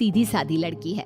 सीधी सादी लड़की है।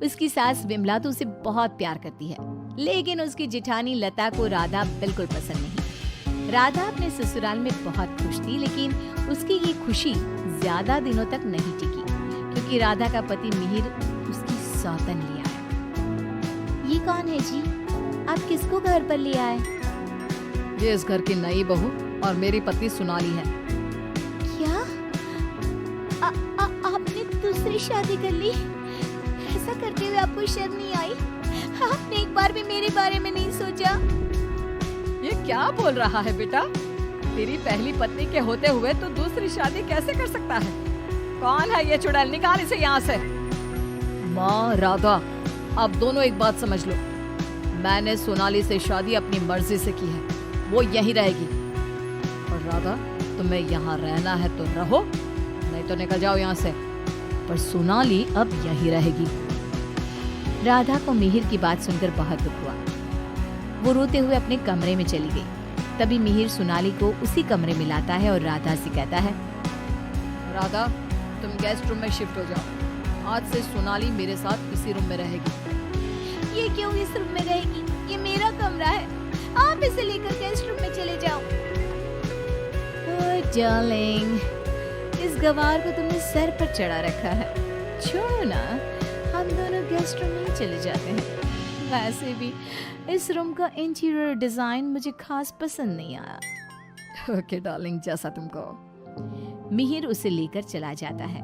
उसकी सास विमला तो उसे बहुत प्यार करती है, लेकिन उसकी जेठानी लता को राधा बिल्कुल पसंद नहीं। राधा अपने ससुराल में बहुत खुश थी, लेकिन उसकी ये खुशी ज्यादा दिनों तक नहीं टिकी, क्योंकि राधा का पति मिहिर उसकी सौतन ले आया। ये कौन है जी? आप किसको घर पर ले आए? ये इस घर की नई बहू और मेरी पत्नी सोनाली है। क्या? आपने दूसरी शादी कर ली? ऐसा करते हुए आपको शर्म नहीं आई? आपने एक बार भी मेरे बारे में नहीं सोचा? ये क्या बोल रहा है बेटा? तेरी पहली पत्नी के होते हुए तू दूसरी शादी कैसे कर सकता है? कौन है ये चुड़ैल? निकाल इसे यहाँ से। माँ, राधा, अब दोनों एक बात समझ लो। मैंने सोनाली से शादी अपनी मर्जी से की है, वो यहीं रहेगी। और राधा, तुम्हें यहाँ रहना है तो रहो, नहीं तो निकल जाओ यहाँ से। पर सोनाली अब यहीं रहेगी। राधा को मिहिर की बात सुनकर बहुत दुख हुआ। वो रोते हुए अपने कमरे में चली गई। तभी मिहिर सोनाली को उसी कमरे में लाता है और राधा से कहता है, राधा, तुम गेस्ट रूम में शिफ्ट हो जाओ। आज से सोनाली मेरे साथ इसी रूम में रहेगी। ये क्यों इस रूम में रहेगी? ये मेरा कमरा है, आप इसे लेकर गेस्ट रूम में चले जाओ। ओह डार्लिंग, इस गवार को तुमने सर पर चढ़ा रखा है। छोड़ो ना, हम दोनों गेस्ट रूम में चले जाते हैं। वैसे भी इस रूम का इंटीरियर डिजाइन मुझे खास पसंद नहीं आया। ओके डार्लिंग, जैसा तुम कहो। मिहिर उसे लेकर चला जाता है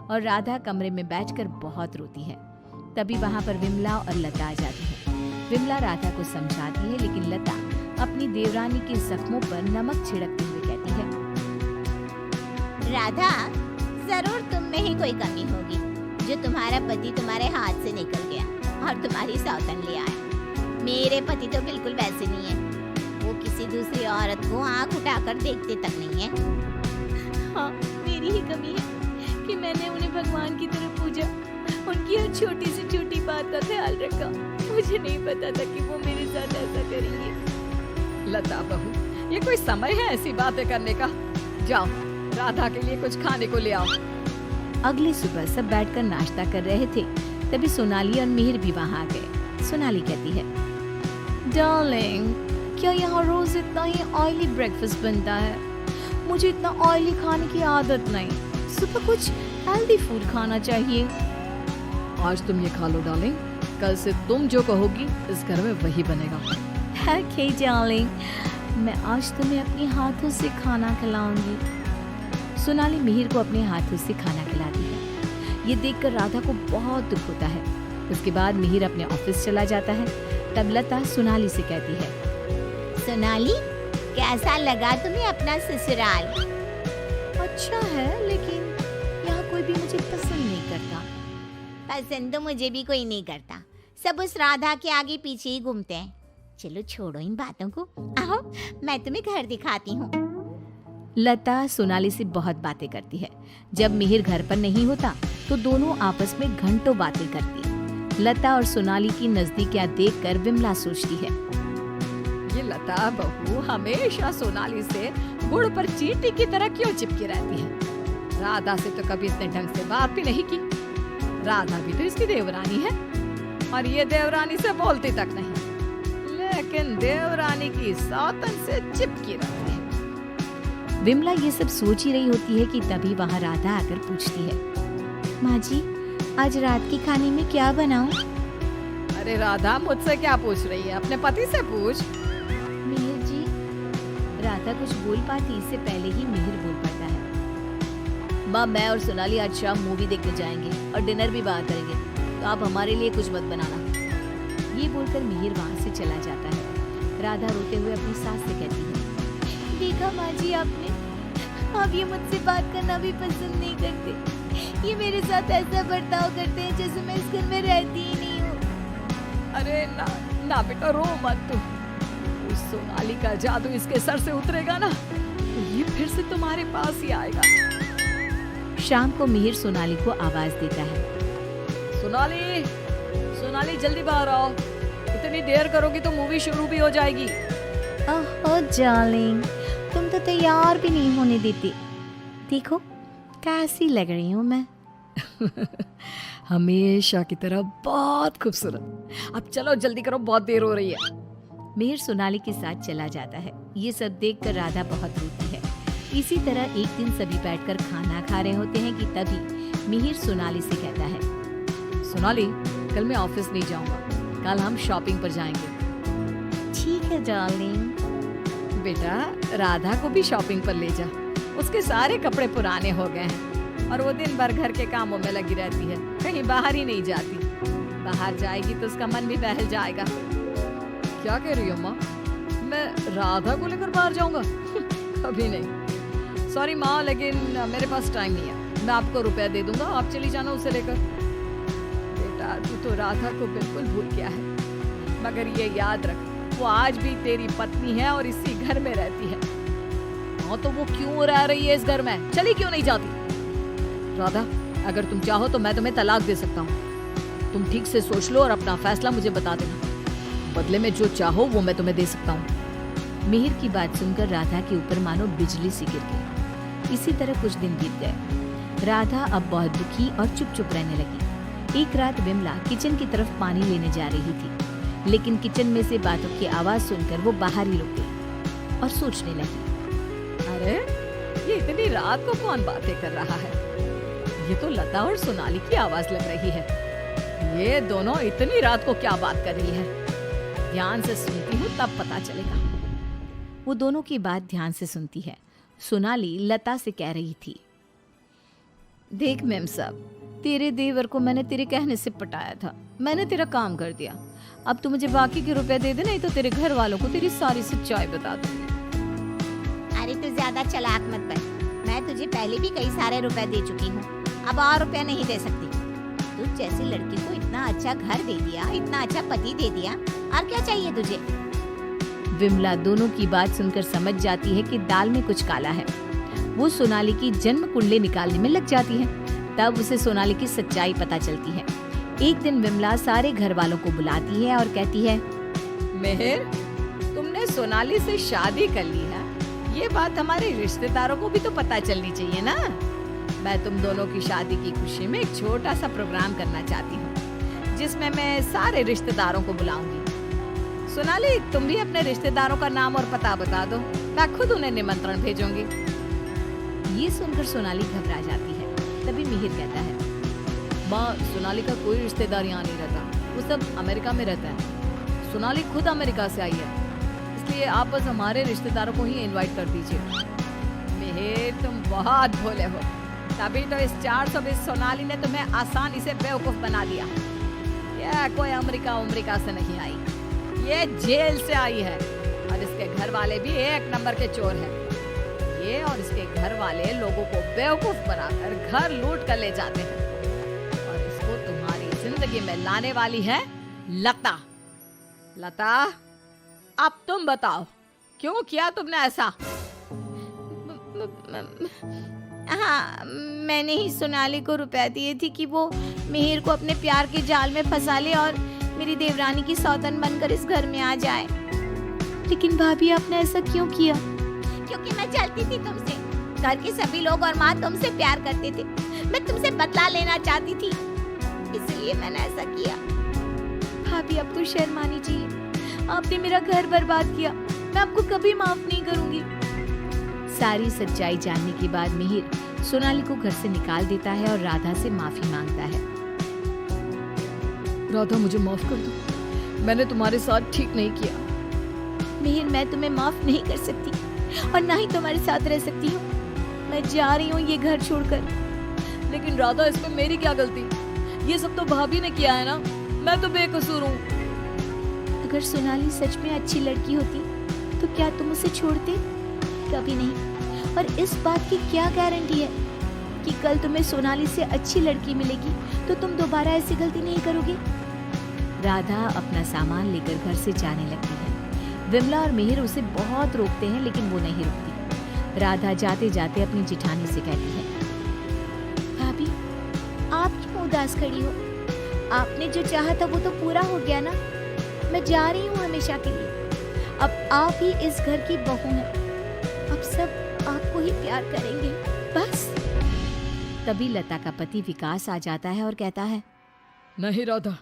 और राधा कमरे में बैठकर बहुत रोती है। तभी वहाँ पर विमला और लता आ जाती है। विमला राधा को समझाती है, लेकिन लता अपनी देवरानी के जख्मों पर नमक छिड़कते हुए कहती है, राधा, जरूर तुम में ही कोई कमी होगी जो तुम्हारा पति तुम्हारे हाथ से निकल गया और तुम्हारी सौतन ले आया। मेरे पति तो बिल्कुल वैसे नहीं है, वो किसी दूसरी औरत को आंख उठाकर देखते तक नहीं है। हाँ, मेरी ही कमी है कि मैंने उन्हें भगवान की तरह पूजा, उनकी हर छोटी से छोटी बात का ख्याल रखा। मुझे नहीं पता था कि वो मेरे साथ ऐसा करेंगे। लता बहू, ये कोई समय है ऐसी बातें करने का? जाओ, राधा के लिए कुछ खाने को ले आओ। अगली सुबह सब बैठकर नाश्ता कर रहे थे। तभी सोनाली और मिहिर भी वहाँ आ गए। सोनाली कहती है, डार्लिंग, क्या यहाँ रोज इतना ही ऑयली ब्रेकफास्ट बनता है? मुझे इतना ऑयली खाने की आदत नहीं। सुबह कुछ हेल्दी फूड खाना चाहिए। आज तुम ये खा लो डार्लिंग, कल से तुम जो कहोगी इस घर में वही बनेगा। ओके डार्लिंग, मैं आज तुम्हें अपने हाथों से खाना खिलाऊंगी। सोनाली मिहिर को अपने हाथों से खाना खिलाती है। ये देखकर राधा को बहुत दुख होता है। उसके बाद मिहिर अपने ऑफिस चला जाता है। तब लता सोनाली से कहती है, सोनाली, कैसा लगा तुम्हें अपना ससुराल? अच्छा है, लेकिन यहाँ कोई भी मुझे पसंद नहीं करता। पसंद तो मुझे भी कोई नहीं करता, सब उस राधा के आगे पीछे ही घूमते हैं। चलो छोड़ो इन बातों को, आओ मैं तुम्हें घर दिखाती हूँ। लता सोनाली से बहुत बातें करती है। जब मिहिर घर पर नहीं होता तो दोनों आपस में घंटों बातें करती। लता और सोनाली की नजदीकियां देखकर विमला सोचती है, ये लता बहू हमेशा सोनाली से गुड़ पर चींटी की तरह क्यों चिपकी रहती है? राधा से तो कभी इसने ढंग से बात भी नहीं की। राधा भी तो इसकी देवरानी है और ये देवरानी से बोलती तक नहीं, लेकिन देवरानी की सौतन से चिपकी रहती है। विमला ये सब सोच ही रही होती है कि तभी वहाँ राधा आकर पूछती है, माँ जी, आज रात के खाने में क्या बनाऊं? अरे राधा, मुझसे क्या पूछ रही है? अपने पति से पूछ। मिहिर जी, राधा कुछ बोल पाती इससे पहले ही मिहिर बोल पड़ता है, माँ, मैं और सोनाली आज शाम मूवी देखने जाएंगे और डिनर भी बाहर करेंगे, तो आप हमारे लिए कुछ मत बनाना। ये बोलकर मिहिर वहाँ से चला जाता है। राधा रोते हुए अपनी सास से कहती है, देखा माँ जी आपने, आप ये मुझसे बात करना भी पसंद नहीं करते। ये मेरे साथ ऐसा बर्ताव करते हैं जैसे मैं इस घर में रहती ही नहीं हूँ। अरे ना ना बेटा, रो मत तू। उस सोनाली का जादू इसके सर से उतरेगा ना तो ये फिर से तुम्हारे पास ही आएगा। शाम को मिहिर सोनाली को आवाज देता है, सोनाली, सोनाली जल्दी बाहर आओ, इतनी देर करोगी तो मूवी शुरू भी हो जाएगी। ओह डार्लिंग, तुम तो तैयार भी नहीं होने देती। देखो कैसी लग रही हूँ मैं। हमेशा की तरह बहुत खूबसूरत। अब चलो जल्दी करो, बहुत देर हो रही है। मिहिर सोनाली के साथ चला जाता है। ये सब देखकर राधा बहुत रोती है। इसी तरह एक दिन सभी बैठकर खाना खा रहे होते हैं कि तभी मिहिर सोनाली से कहता है, सोनाली, कल मैं ऑफिस नहीं जाऊंगा, कल हम शॉपिंग पर जाएंगे। ठीक है डार्लिंग। बेटा, राधा को भी शॉपिंग पर ले जा, उसके सारे कपड़े पुराने हो गए हैं और वो दिन भर घर के कामों में लगी रहती है, कहीं बाहर ही नहीं जाती। बाहर जाएगी तो उसका मन भी बहल जाएगा। क्या कह रही हो माँ? मैं राधा को लेकर बाहर जाऊंगा? कभी नहीं। सॉरी माँ, लेकिन मेरे पास टाइम नहीं है। मैं आपको रुपया दे दूंगा, आप चली जाना उसे लेकर। बेटा, तू तो राधा को बिल्कुल भूल गया है, मगर ये याद रख, वो आज भी तेरी पत्नी है और इसी घर में रहती है। हाँ, तो वो क्यों रह रही है इस घर में? चली क्यों नहीं जाती? राधा, अगर तुम चाहो तो मैं तुम्हें तलाक दे सकता हूँ। तुम ठीक से सोच लो और अपना फैसला मुझे बता देना। बदले में जो चाहो वो मैं तुम्हें दे सकता हूँ। मिहिर की बात सुनकर राधा के ऊपर मानो बिजली सी गिर गई। इसी तरह कुछ दिन बीत गए। राधा अब बहुत दुखी और चुप चुप रहने लगी। एक रात विमला किचन की तरफ पानी लेने जा रही थी, लेकिन किचन में से बातों की आवाज सुनकर वो बाहर ही रुक गई और सोचने लगी, अरे ये इतनी रात को कौन बातें कर रहा है? ये तो लता और सोनाली की आवाज लग रही है। ये दोनों इतनी रात को क्या बात कर रही है? ध्यान से सुनती हूँ तब पता चलेगा। वो दोनों की बात ध्यान से सुनती है। सोनाली लता से कह रही थी, देख मेम साहब, तेरे देवर को मैंने तेरे कहने से पटाया था। मैंने तेरा काम कर दिया। अब तू मुझे बाकी के रुपए दे दे, नहीं तो तेरे घर वालों को तेरी सारी सच्चाई बता दूंगी। अरे तू ज्यादा चालाक मत बन। मैं तुझे पहले भी कई सारे रुपए दे चुकी हूँ, अब और रुपए नहीं दे सकती। तू जैसी लड़की को इतना अच्छा घर दे दिया, इतना अच्छा पति दे दिया, और क्या चाहिए तुझे? विमला दोनों की बात सुनकर समझ जाती है कि दाल में कुछ काला है। वो सोनाली की जन्म कुंडली निकालने में लग जाती है। तब उसे सोनाली की सच्चाई पता चलती है। एक दिन विमला सारे घर वालों को बुलाती है और कहती है, मेहर, तुमने सोनाली से शादी कर ली है, ये बात हमारे रिश्तेदारों को भी तो पता चलनी चाहिए ना। मैं तुम दोनों की शादी की खुशी में एक छोटा सा प्रोग्राम करना चाहती हूँ, जिसमें मैं सारे रिश्तेदारों को बुलाऊंगी। सोनाली, तुम भी अपने रिश्तेदारों का नाम और पता बता दो, मैं खुद उन्हें निमंत्रण भेजूंगी। ये सुनकर सोनाली घबरा जाती है। तभी मिहिर कहता है, माँ, सोनाली का कोई रिश्तेदार यहाँ नहीं रहता, वो सब अमेरिका में रहता है। सोनाली खुद अमेरिका से आई है, इसलिए आप बस हमारे रिश्तेदारों को ही इनवाइट कर दीजिए। मिहिर, तुम बहुत भोले हो, तभी तो इस 420 सोनाली ने तुम्हें आसानी से बेवकूफ बना दिया। यह कोई अमेरिका से नहीं आई, ये जेल से आई है, और इसके घर वाले भी एक नंबर के चोर हैं। ये और इसके घर वाले लोगों को बेवकूफ बनाकर घर लूट कर ले जाते हैं, और इसको तुम्हारी जिंदगी में लाने वाली है लता। लता, अब तुम बताओ, क्यों किया तुमने ऐसा? हाँ, मैंने ही सोनाली को रुपए दिए थे कि वो मिहिर को अपने प्यार के जाल में फंसा ले और मेरी देवरानी की सौतन बनकर इस घर में आ जाए। लेकिन भाभी, आपने ऐसा क्यों किया? क्योंकि मैं जलती थी तुमसे। घर के सभी लोग और माँ तुमसे प्यार करते थे। मैं तुमसे बदला लेना चाहती थी, इसलिए मैंने ऐसा किया। भाभी, अब तो शर्म आनी चाहिए। आपने मेरा घर बर्बाद किया, मैं आपको कभी माफ नहीं करूंगी। सारी सच्चाई जानने के बाद मिहिर सोनाली को घर से निकाल देता है और राधा से माफी मांगता है। राधा, मुझे माफ कर दो, मैंने तुम्हारे साथ ठीक नहीं किया। मिहिर, मैं तुम्हें माफ नहीं कर सकती और ना ही तुम्हारे साथ रह सकती हूँ। मैं जा रही हूँ ये घर छोड़कर। लेकिन राधा, इसमें मेरी क्या गलती? ये सब तो भाभी ने किया है ना, मैं तो बेकसूर हूँ। अगर सोनाली सच में अच्छी लड़की होती तो क्या तुम उसे छोड़ते? कभी नहीं। और इस बात की क्या गारंटी है कि कल तुम्हें सोनाली से अच्छी लड़की मिलेगी तो तुम दोबारा ऐसी गलती नहीं करोगे? राधा अपना सामान लेकर घर से जाने लगती है। विमला और मिहिर उसे बहुत रोकते हैं, लेकिन वो नहीं रुकती। राधा जाते जाते अपनी जिठानी से कहती है, भाभी, आप क्यों उदास खड़ी हो? आपने जो चाहा था वो तो पूरा हो गया ना। मैं जा रही हूँ हमेशा के लिए। अब आप ही इस घर की बहू हैं। अब सब आपको ही प्यार करेंगे, बस। तभी लता का पति विकास आ जाता है और कहता है, नहीं राधा,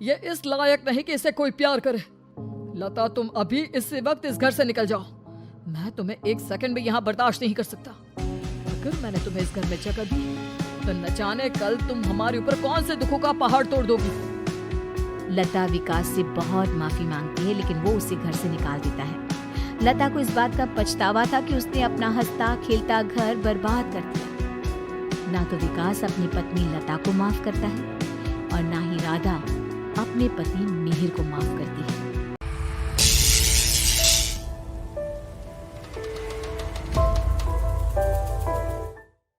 ये इस लायक नहीं कि इसे कोई प्यार करे। लता, तुम अभी इसी वक्त इस घर से निकल जाओ। मैं तुम्हें एक सेकंड भी यहाँ बर्दाश्त नहीं कर सकता। अगर मैंने तुम्हें इस घर में जगह दी तो न जाने कल तुम हमारे ऊपर कौन से दुखों का पहाड़ तोड़ दोगी। लता विकास से बहुत माफी मांगती है, लेकिन वो उसे घर से निकाल देता है। लता को इस बात का पछतावा था कि उसने अपना हंसता खेलता घर बर्बाद कर दिया। ना तो विकास अपनी पत्नी लता को माफ करता है और ना ही राधा अपने पति मिहिर को माफ करती है।